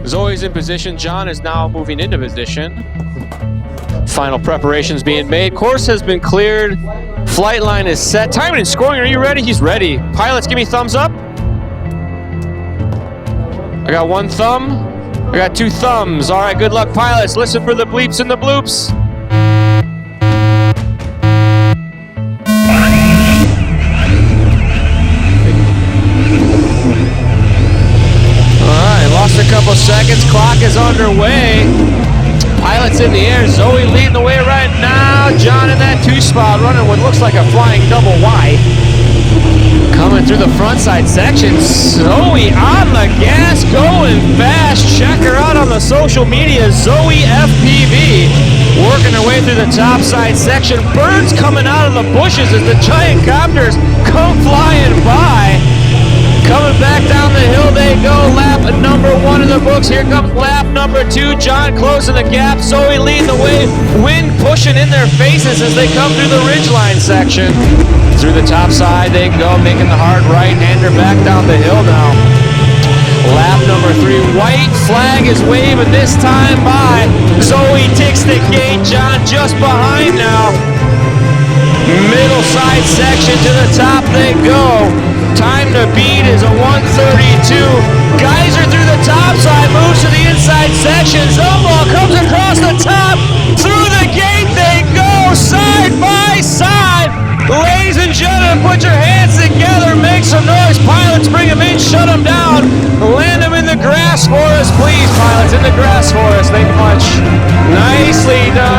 Zoe's in position. John is now moving into position. Final preparations being made. Course has been cleared. Flight line is set. Timing and scoring. Are you ready? He's ready. Pilots, give me thumbs up. I got one thumb. I got two thumbs. All right, good luck, pilots. Listen for the bleeps and the bloops. All right, lost a couple seconds. Clock is underway. Pilots in the air. Zoe leading the way right now. John in that two spot running what looks like a flying double Y. Coming through the front side section. Zoe on the gas, going fast. Check her out on the social media. Zoe FPV working her way through the top side section. Birds coming out of the bushes as the giant copters come flying by. Coming back down the hill they go. Lap number 1 in the books. Here comes lap number 2. John closing the gap. Zoe leading the way. Wind pushing in their faces as they come through the ridgeline section. Through the top side they go, making the hard right-hander back down the hill now. Lap number 3. White flag is waving this time by. Zoe takes the gate. John just behind now. Middle side section to the top they go. Time to beat is a 1:32. Geyser through the top side, moves to the inside section. Zumwalt comes across the top. Through the gate they go, side by side. Ladies and gentlemen, put your hands together, make some noise. Pilots, bring them in, shut them down. Land them in the grass for us, please, pilots, in the grass for us. Thank you much. Nicely done.